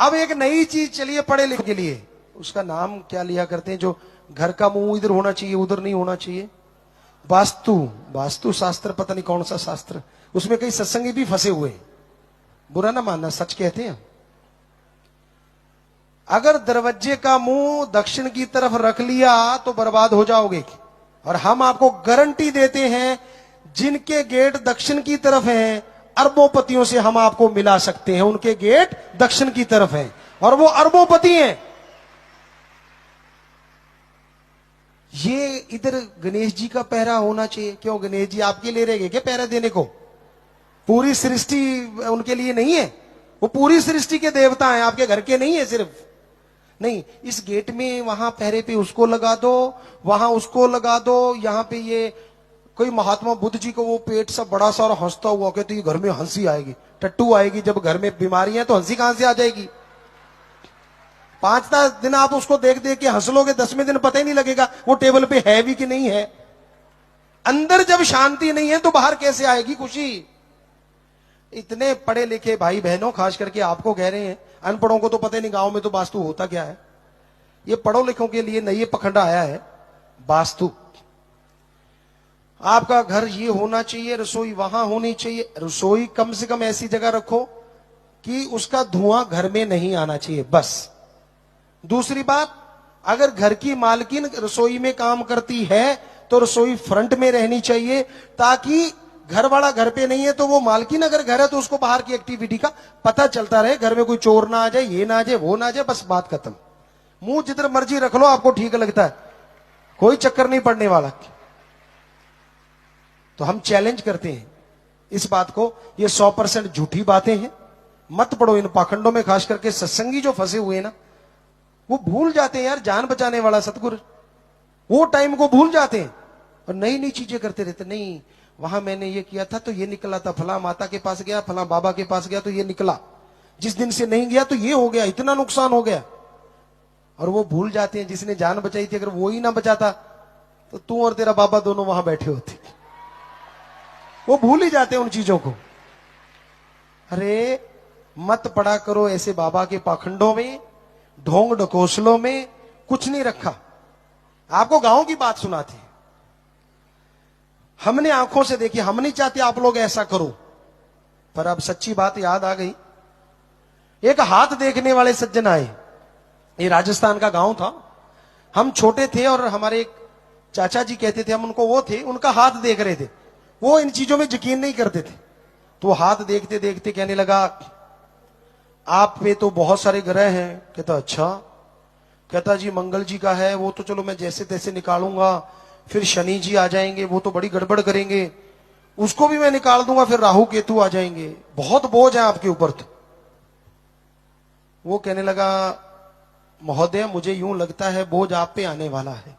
अब एक नई चीज चलिए पढ़े लिखे के लिए, उसका नाम क्या लिया करते हैं, जो घर का मुंह इधर होना चाहिए उधर नहीं होना चाहिए, वास्तु। वास्तु शास्त्र पता नहीं कौन सा शास्त्र, उसमें कई सत्संगी भी फंसे हुए हैं, बुरा ना मानना, सच कहते हैं। अगर दरवाजे का मुंह दक्षिण की तरफ रख लिया तो बर्बाद हो जाओगे। और हम आपको गारंटी देते हैं, जिनके गेट दक्षिण की तरफ हैं, अरबोपतियों से हम आपको मिला सकते हैं। उनके गेट दक्षिण की तरफ हैं और वो अरबोपति हैं। ये इधर गणेश जी का पहरा होना चाहिए। क्यों, गणेश जी आपके लिए रहेंगे क्या पहरा देने को? पूरी सृष्टि उनके लिए नहीं है, वो पूरी सृष्टि के देवता हैं, आपके घर के नहीं है सिर्फ। नहीं, इस गेट में वहां पहरे पे उसको लगा दो, वहां उसको लगा दो, यहां पे ये कोई महात्मा बुद्ध जी को वो पेट सा बड़ा सा और हंसता हुआ कहते ये घर में हंसी आएगी, टट्टू आएगी। जब घर में बीमारी है तो हंसी कहां से आ जाएगी? 5 दिन आप उसको देख देख के हंस लोगे, 10वें दिन पता ही नहीं लगेगा वो टेबल पे है भी कि नहीं है। अंदर जब शांति नहीं है तो बाहर कैसे आएगी खुशी? इतने पढ़े लिखे भाई बहनों, खास करके आपको कह रहे हैं, अनपढ़ों को तो पता ही नहीं गांव में तो वास्तु होता क्या है। ये पढ़ो लिखों के लिए नई पखंडा आया है वास्तु। आपका घर ये होना चाहिए, रसोई वहां होनी चाहिए। रसोई कम से कम ऐसी जगह रखो कि उसका धुआं घर में नहीं आना चाहिए, बस। दूसरी बात, अगर घर की मालकिन रसोई में काम करती है तो रसोई फ्रंट में रहनी चाहिए, ताकि घर वाला घर पे नहीं है तो वो मालकिन अगर घर है तो उसको बाहर की एक्टिविटी का पता चलता रहे, घर में कोई चोर ना आ जाए, ये ना आ जाए, वो ना आ जाए, बस बात खत्म। मुंह जिधर मर्जी रख लो, आपको ठीक लगता है, कोई चक्कर नहीं पड़ने वाला। तो हम चैलेंज करते हैं इस बात को, ये 100% झूठी बातें हैं, मत पड़ो इन पाखंडों में। खास करके सत्संगी जो फंसे हुए ना, वो भूल जाते हैं यार, जान बचाने वाला सतगुरु, वो टाइम को भूल जाते हैं और नई नई चीजें करते रहते। नहीं, वहां मैंने ये किया था तो ये निकला था, फला माता के पास गया, फला बाबा के पास गया तो ये निकला, जिस दिन से नहीं गया तो ये हो गया, इतना नुकसान हो गया। और वो भूल जाते हैं जिसने जान बचाई थी, अगर वो ही ना बचाता तो तू और तेरा बाबा दोनों वहां बैठे होते। वो भूल ही जाते हैं उन चीजों को। अरे मत पड़ा करो ऐसे बाबा के पाखंडों में, ढोंग ढकोसलों में कुछ नहीं रखा। आपको गांव की बात सुनाती, हमने आंखों से देखी, हम नहीं चाहते आप लोग ऐसा करो, पर अब सच्ची बात याद आ गई। एक हाथ देखने वाले सज्जन आए, ये राजस्थान का गांव था, हम छोटे थे और हमारे एक चाचा जी कहते थे, हम उनको वो थे, उनका हाथ देख रहे थे। वो इन चीजों में यकीन नहीं करते थे, तो वो हाथ देखते देखते कहने लगा, आप पे तो बहुत सारे ग्रह हैं। कहता अच्छा। कहता जी मंगल जी का है, वो तो चलो मैं जैसे तैसे निकालूंगा, फिर शनि जी आ जाएंगे, वो तो बड़ी गड़बड़ करेंगे, उसको भी मैं निकाल दूंगा, फिर राहु केतु आ जाएंगे, बहुत बोझ है आपके ऊपर। तो वो कहने लगा, महोदय मुझे यूं लगता है बोझ आप पे आने वाला है।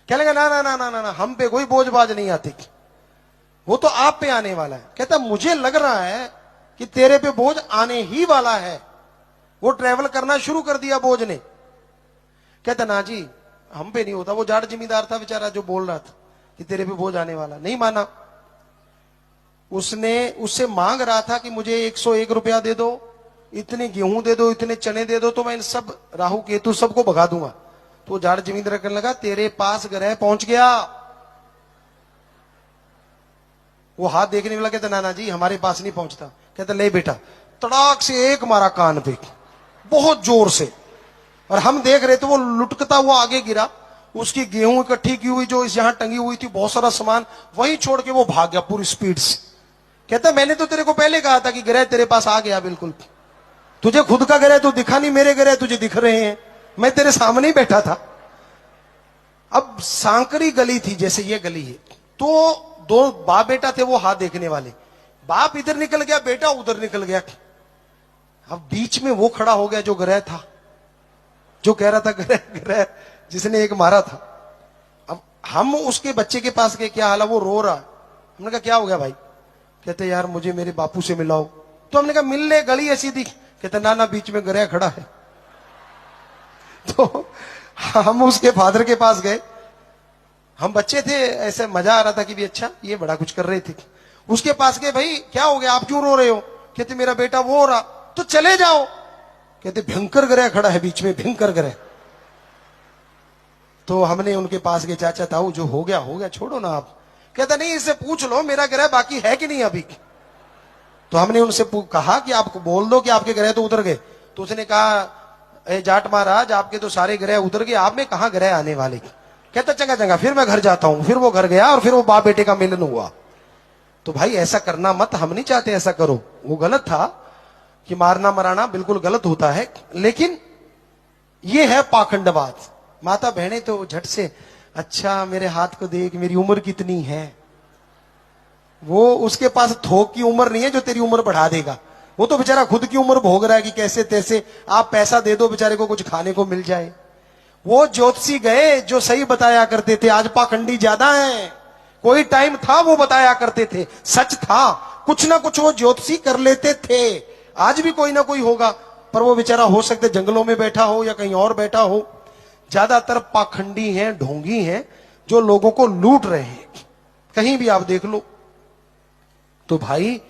कहने लगा ना ना ना ना ना ना, हम पे कोई बोझ बाज नहीं आती, वो तो आप पे आने वाला है। कहता मुझे लग रहा है कि तेरे पे बोझ आने ही वाला है। वो ट्रेवल करना शुरू कर दिया बोझ ने। कहता ना जी हम पे नहीं होता, वो जाट जिम्मेदार था बेचारा जो बोल रहा था कि तेरे पे बोझ आने वाला, नहीं माना। उसने उससे मांग रहा था कि मुझे 101 रुपया दे दो, इतने गेहूं दे दो, इतने चने दे दो, तो मैं इन सब राहु केतु सबको भगा दूंगा। तो जाट जिम्मेदार करने लगा, तेरे पास ग्रह पहुंच गया। वो हाथ देखने वाला कहता नाना जी हमारे पास नहीं पहुंचता। कहता ले बेटा, तड़ाक से एक मारा कान पे बहुत जोर से, और हम देख रहे थे वो लुटकता हुआ आगे गिरा। उसकी गेहूं इकट्ठी की हुई जो यहां टंगी हुई थी, बहुत सारा सामान वहीं छोड़ के वो भाग गया पूरी स्पीड से। कहता मैंने तो तेरे को पहले कहा था कि ग्रह तेरे पास आ गया, बिल्कुल तुझे खुद का ग्रह तो दिखा नहीं, मेरे ग्रह तुझे दिख रहे हैं, मैं तेरे सामने ही बैठा था। अब सांकरी गली थी जैसे ये गली है, तो दो बाप बेटा थे वो हाथ देखने वाले, बाप इधर निकल गया, बेटा उधर निकल गया। अब बीच में वो खड़ा हो गया जो ग्रह था, जो कह रहा था ग्रह ग्रह, जिसने एक मारा था। अब हम उसके बच्चे के पास गए, क्या हाल है, वो रो रहा। हमने कहा क्या हो गया भाई? कहते यार मुझे मेरे बापू से मिलाओ। तो हमने कहा मिल ले, गली ऐसी थी। कहते ना ना बीच में ग्रह खड़ा है। तो हम उसके फादर के पास गए, हम बच्चे थे, ऐसे मजा आ रहा था कि भी अच्छा ये बड़ा कुछ कर रहे थे। उसके पास गए, भाई क्या हो गया, आप क्यों रो रहे हो? कहते मेरा बेटा वो हो रहा। तो चले जाओ, कहते भयंकर ग्रह खड़ा है बीच में, भयंकर ग्रह। तो हमने उनके पास गए, चाचा ताऊ जो हो गया छोड़ो ना आप। कहता नहीं इससे पूछ लो मेरा ग्रह बाकी है कि नहीं अभी। तो हमने उनसे कहा कि आप बोल दो कि आपके ग्रह तो उतर गए। तो उसने कहा ए जाट महाराज आपके तो सारे ग्रह उतर गए, आप में कहां ग्रह आने वाले। कहता चंगा चंगा फिर मैं घर जाता हूं। फिर वो घर गया और फिर वो बाप बेटे का मिलन हुआ। तो भाई ऐसा करना मत, हम नहीं चाहते ऐसा करो। वो गलत था कि मारना मराना बिल्कुल गलत होता है, लेकिन ये है पाखंडवाद। माता बहनें तो झट से अच्छा मेरे हाथ को देख मेरी उम्र कितनी है। वो उसके पास थोक की उम्र नहीं है जो तेरी उम्र बढ़ा देगा। वो तो बेचारा खुद की उम्र भोग रहा है कि कैसे तैसे आप पैसा दे दो बेचारे को कुछ खाने को मिल जाए। वो ज्योतिषी गए जो सही बताया करते थे, आज पाखंडी ज्यादा है। कोई टाइम था वो बताया करते थे, सच था, कुछ ना कुछ वो ज्योतिषी कर लेते थे। आज भी कोई ना कोई होगा, पर वो बेचारा हो सकते जंगलों में बैठा हो या कहीं और बैठा हो। ज्यादातर पाखंडी हैं, ढोंगी हैं, जो लोगों को लूट रहे हैं। कहीं भी आप देख लो। तो भाई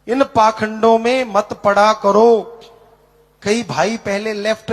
इन पाखंडों में मत पड़ा करो। कई भाई पहले लेफ्ट